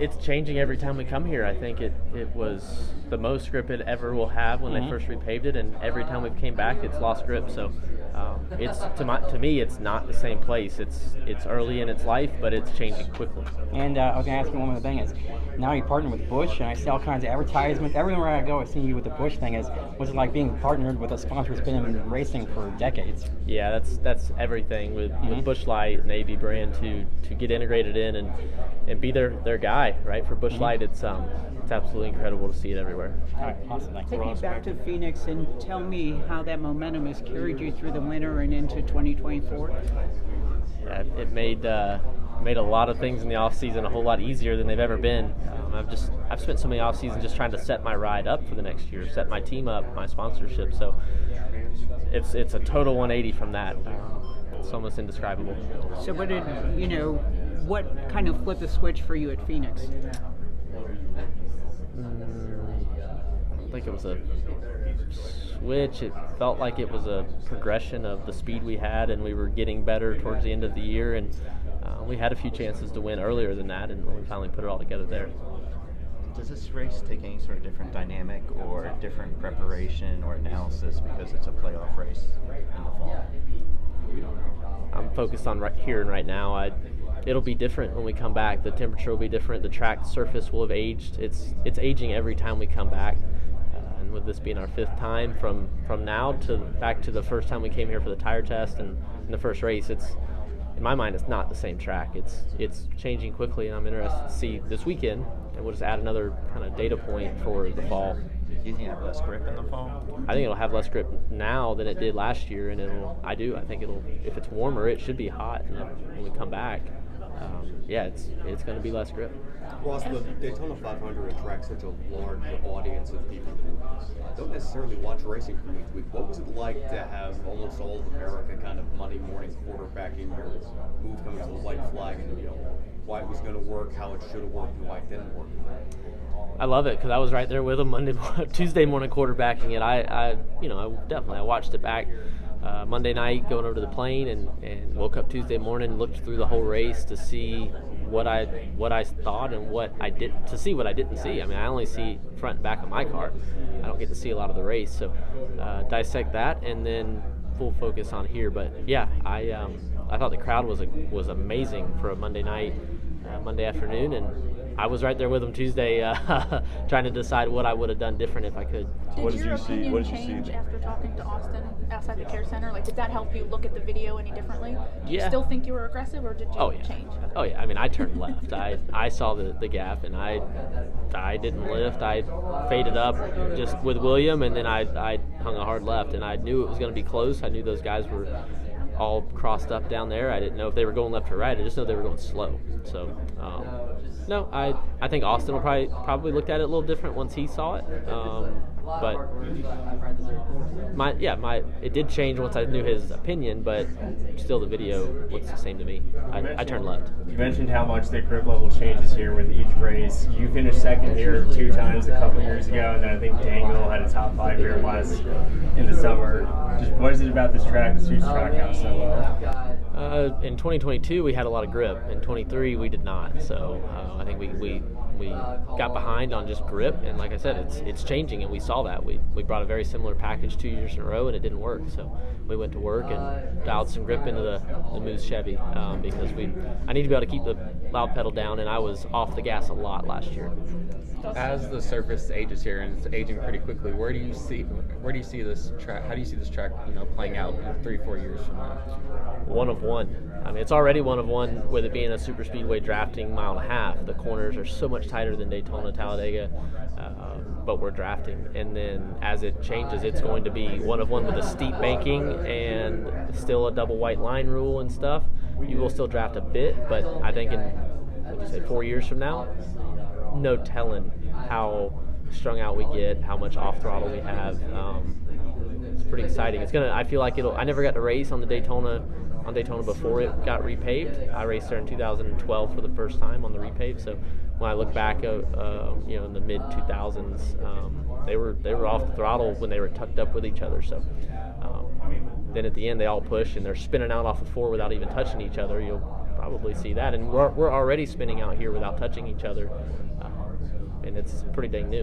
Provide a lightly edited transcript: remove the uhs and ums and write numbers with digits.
it's changing every time we come here. I think it was the most grip it ever will have when they first repaved it, and every time we've came back, it's lost grip. So it's to me, it's not the same place. It's early in its life, but it's changing quickly. And I was going to ask you one more thing is, now you partner with Busch, and I see all kinds of advertisements. Everywhere I go, I see you with the Busch thing. What's it like being partnered with a sponsor that's been in racing for decades? Yeah, that's everything with Busch Light and the AV brand to get integrated in and be their guy, right? For Busch Light, it's absolutely incredible to see it everywhere. All right, awesome. Thanks. Take me back to Phoenix and tell me how that momentum has carried you through the winter and into 2024. Yeah, it made a lot of things in the off season a whole lot easier than they've ever been. I've spent so many off seasons just trying to set my ride up for the next year, set my team up, my sponsorship. So it's a total 180 from that. It's almost indescribable. So what kind of flipped the switch for you at Phoenix? I don't think it was a switch. It felt like it was a progression of the speed we had, and we were getting better towards the end of the year, and we had a few chances to win earlier than that, and we finally put it all together there. Does this race take any sort of different dynamic or different preparation or analysis because it's a playoff race in the fall? I'm focused on right here and right now. It'll be different when we come back. The temperature will be different. The track surface will have aged. It's aging every time we come back. And with this being our fifth time from now to back to the first time we came here for the tire test and in the first race, in my mind, it's not the same track. It's changing quickly, and I'm interested to see this weekend, and we'll just add another kind of data point for the fall. Do you think it'll have less grip in the fall? I think it'll have less grip now than it did last year, and I think it'll, if it's warmer, it should be hot, and when we come back, it's going to be less grip. Ross, the Daytona 500 attracts such a large audience of people who don't necessarily watch racing from week to week. What was it like to have almost all of America kind of Monday morning quarterbacking your move coming to the white flag, and why it was going to work, how it should have worked, and why it didn't work? I love it because I was right there with them Tuesday morning quarterbacking it. I watched it back Monday night going over to the plane and woke up Tuesday morning, looked through the whole race to see what I thought and what I didn't see. I mean, I only see front and back of my car. I don't get to see a lot of the race, so dissect that and then full focus on here. But yeah, I thought the crowd was amazing for a Monday night, Monday afternoon, and I was right there with them Tuesday, trying to decide what I would have done different if I could. Did your opinion change after talking to Austin outside the care center? Like, did that help you look at the video any differently? Do you still think you were aggressive, or did you change? Oh yeah. I mean, I turned left. I saw the gap, and I didn't lift. I faded up just with William, and then I hung a hard left, and I knew it was going to be close. I knew those guys were all crossed up down there. I didn't know if they were going left or right. I just know they were going slow. So. No, I think Austin will probably looked at it a little different once he saw it. But it did change once I knew his opinion, but still the video looks the same to me. I turned left. You mentioned how much the grip level changes here with each race. You finished second here 2 times a couple years ago, and then I think Dangle had a top 5 here last in the summer. Just what is it about this track that suits the track out so well? In 2022, we had a lot of grip. In 23, we did not. So I think we got behind on just grip, and like I said, it's changing, and we saw that. We brought a very similar package 2 years in a row, and it didn't work. So we went to work and dialed some grip into the Moose Chevy because I need to be able to keep the loud pedal down, and I was off the gas a lot last year. As the surface ages here, and it's aging pretty quickly, where do you see this track? How do you see this track, playing out in 3-4 years from now? One of one. I mean, it's already one of one with it being a super speedway drafting 1.5 miles. The corners are so much tighter than Daytona, Talladega, but we're drafting. And then as it changes, it's going to be one of one with a steep banking and still a double white line rule and stuff. You will still draft a bit, but I think in 4 years from now, no telling how strung out we get, how much off throttle we have. It's pretty exciting. I feel like I never got to race on Daytona before it got repaved. I raced there in 2012 for the first time on the repave. So when I look back, in the mid 2000s, they were off the throttle when they were tucked up with each other. So then at the end, they all push and they're spinning out off the floor without even touching each other. You'll probably see that. And we're already spinning out here without touching each other, and it's pretty dang new.